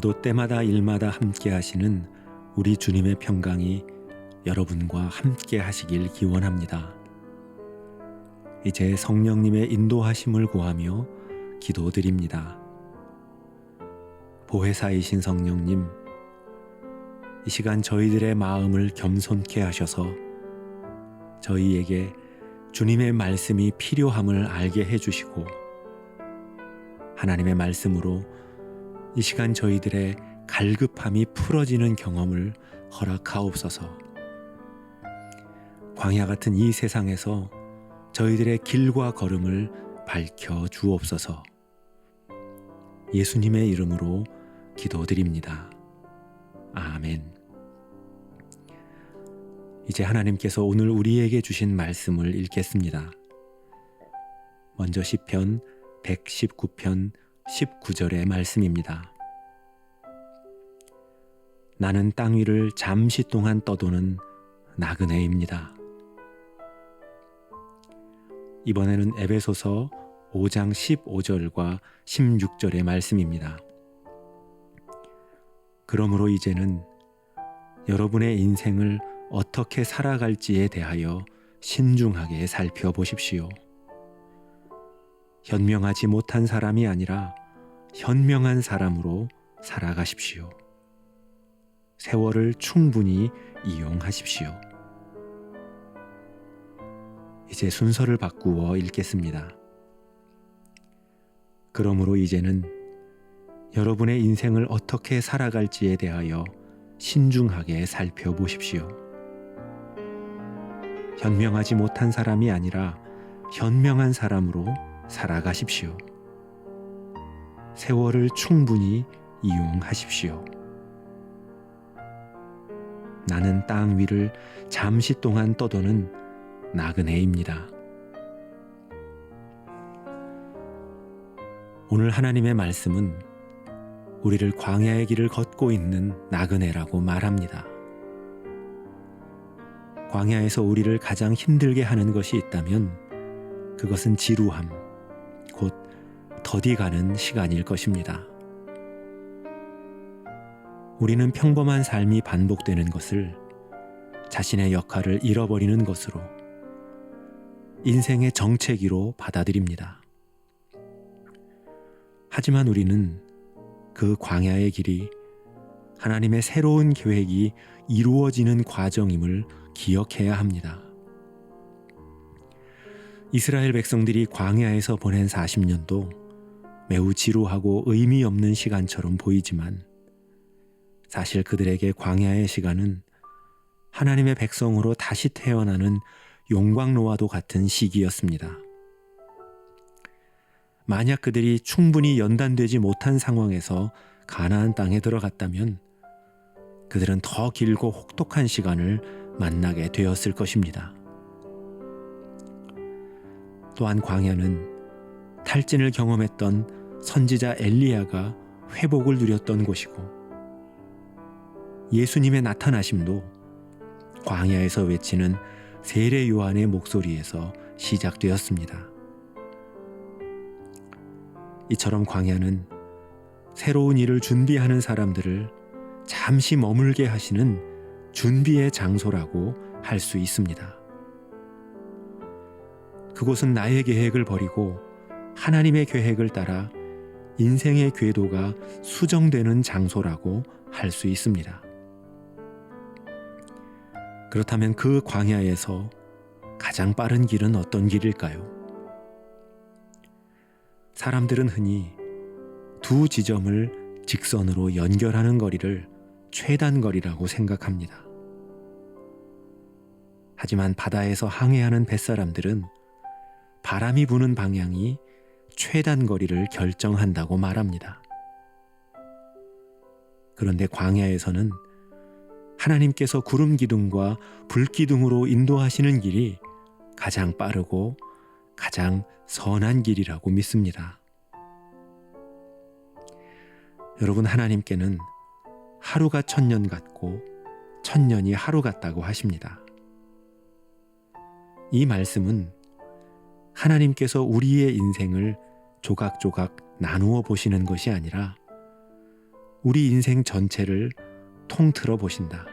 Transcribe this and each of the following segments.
오늘도 때마다 일마다 함께 하시는 우리 주님의 평강이 여러분과 함께 하시길 기원합니다. 이제 성령님의 인도하심을 구하며 기도드립니다. 보혜사이신 성령님, 이 시간 저희들의 마음을 겸손케 하셔서 저희에게 주님의 말씀이 필요함을 알게 해주시고 하나님의 말씀으로 이 시간 저희들의 갈급함이 풀어지는 경험을 허락하옵소서. 광야 같은 이 세상에서 저희들의 길과 걸음을 밝혀 주옵소서. 예수님의 이름으로 기도드립니다. 아멘. 이제 하나님께서 오늘 우리에게 주신 말씀을 읽겠습니다. 먼저 시편 119편 19절의 말씀입니다. 나는 땅 위를 잠시 동안 떠도는 나그네입니다. 이번에는 에베소서 5장 15절과 16절의 말씀입니다. 그러므로 이제는 여러분의 인생을 어떻게 살아갈지에 대하여 신중하게 살펴보십시오. 현명하지 못한 사람이 아니라 현명한 사람으로 살아가십시오. 세월을 충분히 이용하십시오. 이제 순서를 바꾸어 읽겠습니다. 그러므로 이제는 여러분의 인생을 어떻게 살아갈지에 대하여 신중하게 살펴보십시오. 현명하지 못한 사람이 아니라 현명한 사람으로 살아가십시오. 세월을 충분히 이용하십시오. 나는 땅 위를 잠시 동안 떠도는 나그네입니다. 오늘 하나님의 말씀은 우리를 광야의 길을 걷고 있는 나그네라고 말합니다. 광야에서 우리를 가장 힘들게 하는 것이 있다면 그것은 지루함, 곧 더디가는 시간일 것입니다. 우리는 평범한 삶이 반복되는 것을 자신의 역할을 잃어버리는 것으로 인생의 정체기로 받아들입니다. 하지만 우리는 그 광야의 길이 하나님의 새로운 계획이 이루어지는 과정임을 기억해야 합니다. 이스라엘 백성들이 광야에서 보낸 40년도 매우 지루하고 의미 없는 시간처럼 보이지만 사실 그들에게 광야의 시간은 하나님의 백성으로 다시 태어나는 용광로와도 같은 시기였습니다. 만약 그들이 충분히 연단되지 못한 상황에서 가나안 땅에 들어갔다면 그들은 더 길고 혹독한 시간을 만나게 되었을 것입니다. 또한 광야는 탈진을 경험했던 선지자 엘리야가 회복을 누렸던 곳이고 예수님의 나타나심도 광야에서 외치는 세례 요한의 목소리에서 시작되었습니다. 이처럼 광야는 새로운 일을 준비하는 사람들을 잠시 머물게 하시는 준비의 장소라고 할 수 있습니다. 그곳은 나의 계획을 버리고 하나님의 계획을 따라 인생의 궤도가 수정되는 장소라고 할 수 있습니다. 그렇다면 그 광야에서 가장 빠른 길은 어떤 길일까요? 사람들은 흔히 두 지점을 직선으로 연결하는 거리를 최단거리라고 생각합니다. 하지만 바다에서 항해하는 뱃사람들은 바람이 부는 방향이 최단거리를 결정한다고 말합니다. 그런데 광야에서는 하나님께서 구름 기둥과 불 기둥으로 인도하시는 길이 가장 빠르고 가장 선한 길이라고 믿습니다. 여러분, 하나님께는 하루가 1000년 같고 1000년이 하루 같다고 하십니다. 이 말씀은 하나님께서 우리의 인생을 조각조각 나누어 보시는 것이 아니라 우리 인생 전체를 통틀어 보신다.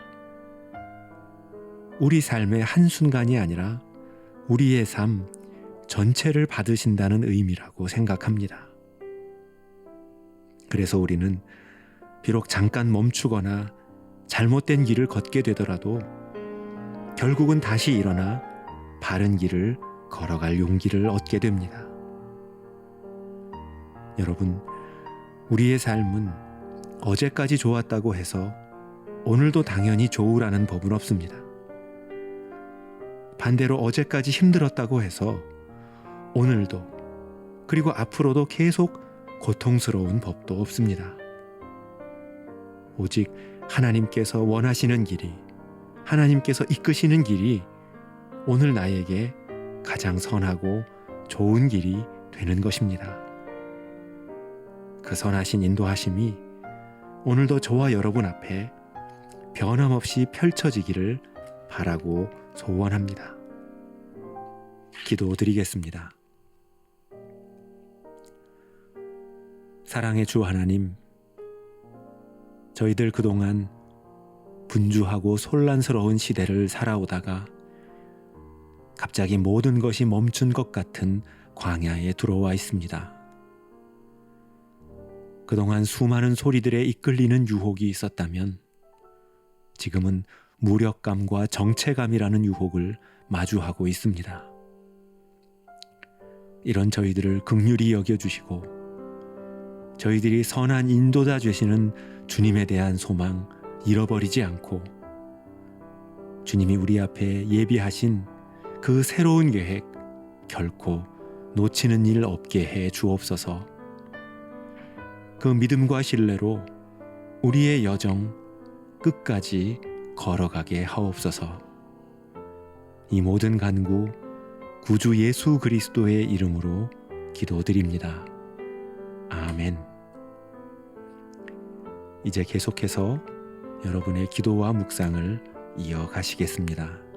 우리 삶의 한순간이 아니라 우리의 삶 전체를 받으신다는 의미라고 생각합니다. 그래서 우리는 비록 잠깐 멈추거나 잘못된 길을 걷게 되더라도 결국은 다시 일어나 바른 길을 걸어갈 용기를 얻게 됩니다. 여러분, 우리의 삶은 어제까지 좋았다고 해서 오늘도 당연히 좋으라는 법은 없습니다. 반대로 어제까지 힘들었다고 해서 오늘도 그리고 앞으로도 계속 고통스러운 법도 없습니다. 오직 하나님께서 원하시는 길이, 하나님께서 이끄시는 길이 오늘 나에게 가장 선하고 좋은 길이 되는 것입니다. 그 선하신 인도하심이 오늘도 저와 여러분 앞에 변함없이 펼쳐지기를 바라고 소원합니다. 기도드리겠습니다. 사랑의 주 하나님, 저희들 그동안 분주하고 혼란스러운 시대를 살아오다가 갑자기 모든 것이 멈춘 것 같은 광야에 들어와 있습니다. 그동안 수많은 소리들에 이끌리는 유혹이 있었다면 지금은 무력감과 정체감이라는 유혹을 마주하고 있습니다. 이런 저희들을 긍휼히 여겨주시고 저희들이 선한 인도자 되시는 주님에 대한 소망 잃어버리지 않고 주님이 우리 앞에 예비하신 그 새로운 계획 결코 놓치는 일 없게 해 주옵소서. 그 믿음과 신뢰로 우리의 여정 끝까지 걸어가게 하옵소서. 이 모든 간구 구주 예수 그리스도의 이름으로 기도드립니다. 아멘. 이제 계속해서 여러분의 기도와 묵상을 이어가시겠습니다.